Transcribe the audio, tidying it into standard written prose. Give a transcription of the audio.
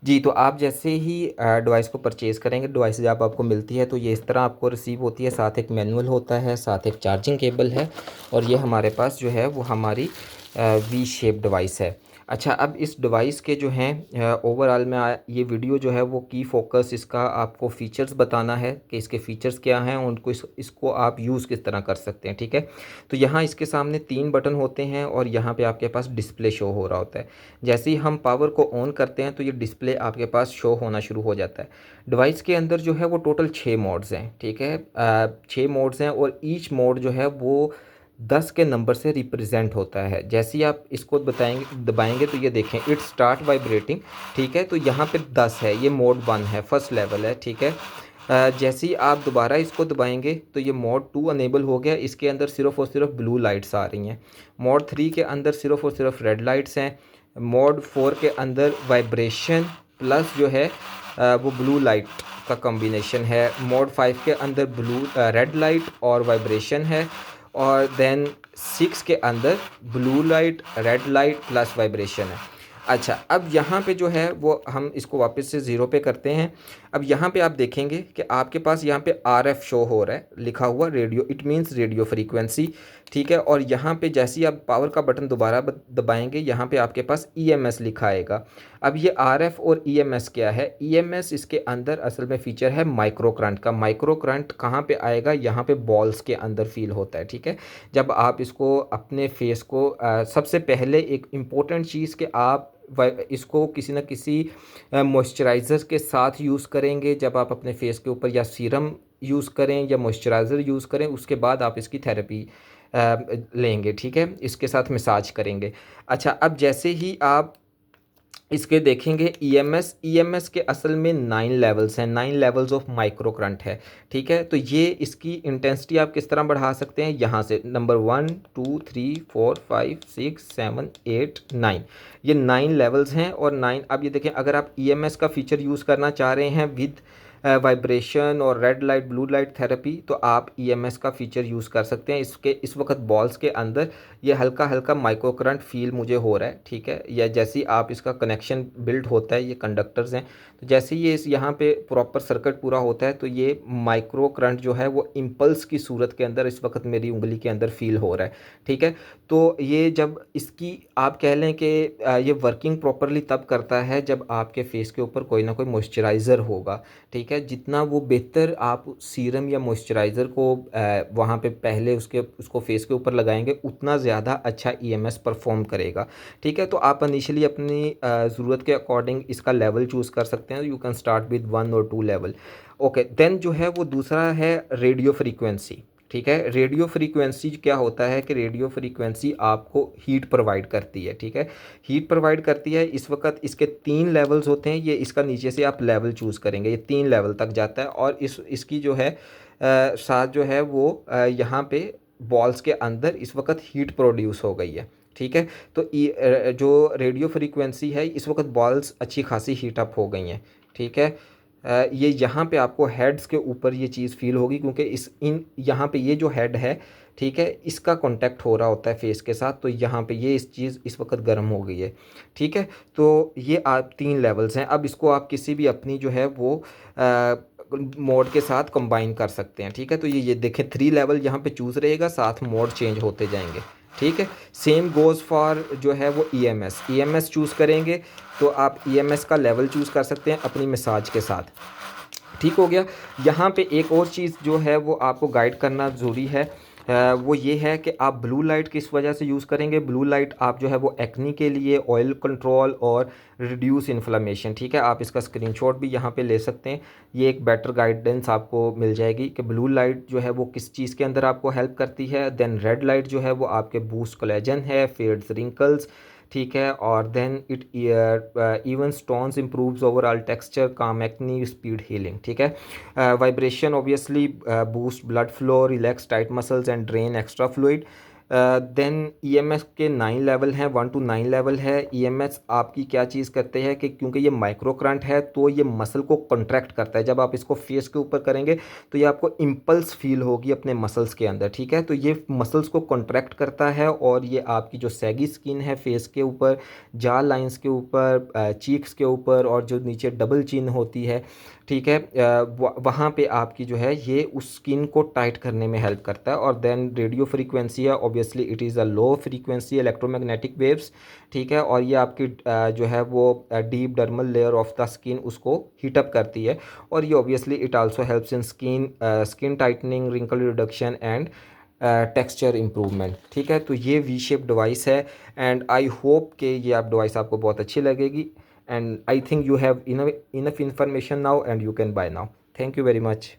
जी, तो आप जैसे ही डिवाइस को परचेज़ करेंगे, डिवाइस जब आपको मिलती है तो ये इस तरह आपको रिसीव होती है। साथ एक मैनुअल होता है, साथ एक चार्जिंग केबल है और ये हमारे पास जो है वो हमारी वी शेप डिवाइस है। अच्छा, अब इस डिवाइस के जो हैं ओवरऑल में ये वीडियो जो है वो की फ़ोकस इसका आपको फ़ीचर्स बताना है कि इसके फ़ीचर्स क्या हैं और उनको इसको आप यूज़ किस तरह कर सकते हैं, ठीक है? तो यहाँ इसके सामने 3 बटन होते हैं और यहाँ पे आपके पास डिस्प्ले शो हो रहा होता है। जैसे ही हम पावर को ऑन करते हैं तो ये डिस्प्ले आपके पास शो होना शुरू हो जाता है। डिवाइस के अंदर जो है वो टोटल 6 मोड्स हैं, ठीक है? 6 मोड्स हैं और ईच मोड जो है वो 10 के नंबर से रिप्रेजेंट होता है। जैसे ही आप इसको दबाएँगे तो ये देखें इट स्टार्ट वाइब्रेटिंग, ठीक है? तो यहाँ पे 10 है, ये मोड 1 है, फर्स्ट लेवल है, ठीक है? जैसे ही आप दोबारा इसको दबाएँगे तो ये मोड 2 अनेबल हो गया, इसके अंदर सिर्फ़ और सिर्फ ब्लू लाइट्स आ रही हैं। मोड 3 के अंदर सिर्फ़ और सिर्फ रेड लाइट्स हैं। मोड 4 के अंदर वाइब्रेशन प्लस जो है वो ब्लू लाइट का कॉम्बिनेशन है। मोड 5 के अंदर रेड लाइट और वाइब्रेशन है और देन 6 के अंदर blue light, red light plus vibration है। अच्छा, अब यहाँ पे जो है वो हम इसको वापस से ज़ीरो पे करते हैं। अब यहाँ पे आप देखेंगे कि आपके पास यहाँ पे आरएफ शो हो रहा है, लिखा हुआ radio, it means radio frequency, ठीक है? और यहाँ पे जैसे ही आप पावर का बटन दोबारा दबाएंगे यहाँ पे आपके पास ईएमएस लिखा आएगा। अब ये आरएफ और ईएमएस क्या है? ईएमएस इसके अंदर असल में फ़ीचर है माइक्रो करंट का। माइक्रो करंट कहाँ पे आएगा? यहाँ पे बॉल्स के अंदर फील होता है, ठीक है? जब आप इसको अपने फेस को सबसे पहले एक इम्पोर्टेंट चीज़ कि आप इसको किसी न किसी मॉइस्चराइज़र के साथ यूज़ करेंगे जब आप अपने फेस के ऊपर, या सीरम यूज़ करें या मॉइस्चराइज़र यूज़ करें, उसके बाद आप इसकी थेरेपी लेंगे, ठीक है? इसके साथ मसाज करेंगे। अच्छा, अब जैसे ही आप इसके देखेंगे ईएमएस के असल में 9 लेवल्स हैं, 9 लेवल्स ऑफ माइक्रो करंट है, ठीक है? तो ये इसकी इंटेंसिटी आप किस तरह बढ़ा सकते हैं? यहाँ से नंबर 1 2 3 4 5 6 7 8 9, ये 9 लेवल्स हैं और 9। अब ये देखें, अगर आप ईएमएस का फीचर यूज़ करना चाह रहे हैं विद वाइब्रेशन और red light blue light therapy, तो आप ईएमएस का फ़ीचर यूज़ कर सकते हैं। इसके इस वक्त बॉल्स के अंदर ये हल्का हल्का माइक्रो करंट फील मुझे हो रहा है, ठीक है? या जैसे ही आप इसका कनेक्शन बिल्ड होता है, ये कंडक्टर्स हैं, तो जैसे ही ये इस यहाँ पे प्रॉपर सर्किट पूरा होता है तो ये माइक्रो करंट जो है वो इम्पल्स की सूरत के अंदर इस वक्त मेरी उंगली के अंदर फील हो रहा है, ठीक है? तो ये जब इसकी आप कह लें कि ये वर्किंग प्रॉपरली तब करता है जब आपके फेस के ऊपर कोई ना कोई मॉइस्चराइज़र होगा, ठीक है? जितना वो बेहतर आप सीरम या मॉइस्चराइज़र को वहाँ पे पहले उसको फेस के ऊपर लगाएंगे, उतना ज़्यादा अच्छा ईएमएस परफॉर्म करेगा, ठीक है? तो आप इनिशियली अपनी ज़रूरत के अकॉर्डिंग इसका लेवल चूज़ कर सकते हैं। यू कैन स्टार्ट विद 1 और 2 लेवल। ओके, देन जो है वो दूसरा है रेडियो फ्रीक्वेंसी, ठीक है? रेडियो फ्रीक्वेंसी क्या होता है कि रेडियो फ्रीक्वेंसी आपको हीट प्रोवाइड करती है, ठीक है? हीट प्रोवाइड करती है। इस वक्त इसके 3 लेवल्स होते हैं, ये इसका नीचे से आप लेवल चूज़ करेंगे, ये 3 लेवल तक जाता है और इसकी जो है साथ जो है वो यहाँ पे बॉल्स के अंदर इस वक्त हीट प्रोड्यूस हो गई है, ठीक है? तो जो रेडियो फ्रीक्वेंसी है, इस वक्त बॉल्स अच्छी खासी हीट अप हो गई हैं, ठीक है? ये यहाँ पे आपको हेड्स के ऊपर ये चीज़ फील होगी क्योंकि यहाँ पे ये जो हेड है, ठीक है, इसका कांटेक्ट हो रहा होता है फेस के साथ, तो यहाँ पे ये इस चीज़ इस वक्त गर्म हो गई है, ठीक है? तो ये आप 3 लेवल्स हैं। अब इसको आप किसी भी अपनी जो है वो मोड के साथ कंबाइन कर सकते हैं, ठीक है? तो ये देखें 3 लेवल यहाँ पे चूज़ रहेगा, साथ मोड चेंज होते जाएंगे, ठीक है? सेम गोज़ फॉर जो है वो ईएमएस चूज़ करेंगे तो आप ईएमएस का लेवल चूज़ कर सकते हैं अपनी मसाज के साथ, ठीक हो गया। यहाँ पे एक और चीज़ जो है वो आपको गाइड करना ज़रूरी है, वो ये है कि आप ब्लू लाइट किस वजह से यूज़ करेंगे। ब्लू लाइट आप जो है वो एक्नी के लिए, ऑयल कंट्रोल और रिड्यूस इन्फ्लेमेशन, ठीक है? आप इसका स्क्रीनशॉट भी यहाँ पे ले सकते हैं। ये एक बेटर गाइडेंस आपको मिल जाएगी कि ब्लू लाइट जो है वो किस चीज़ के अंदर आपको हेल्प करती है। देन रेड लाइट जो है वो आपके बूस्ट कोलेजन है, फेड्स रिंकल्स, ठीक है? और then it evens tones improves overall texture, calm acne, speed healing, ठीक है? Vibration obviously boost blood flow, relax tight muscles and drain extra fluid. Then EMS के 9 लेवल हैं, 1 to 9 लेवल है। EMS आपकी क्या चीज़ करते हैं कि क्योंकि ये माइक्रो करंट है तो ये मसल को कॉन्ट्रैक्ट करता है। जब आप इसको फेस के ऊपर करेंगे तो ये आपको इम्पल्स फील होगी अपने मसल्स के अंदर, ठीक है। तो ये मसल्स को कॉन्ट्रैक्ट करता है और ये आपकी जो सैगी स्किन है फेस के ऊपर, जा लाइंस के ऊपर, चीक्स के ऊपर और जो नीचे डबल चिन होती है, ठीक है, वहाँ पे आपकी जो है ये उस स्किन को टाइट करने में हेल्प करता है। और देन रेडियो फ्रीक्वेंसी है, obviously it is a low frequency electromagnetic waves, ठीक है। और ये आपकी जो है वो deep dermal layer of the skin उसको हीटअप करती है। और ये obviously it also helps in skin tightening, wrinkle reduction and texture improvement, ठीक है। तो ये वी शेप डिवाइस है एंड आई होप कि ये आप डिवाइस आपको बहुत अच्छी लगेगी। And I think you have enough information now and you can buy now. Thank you very much.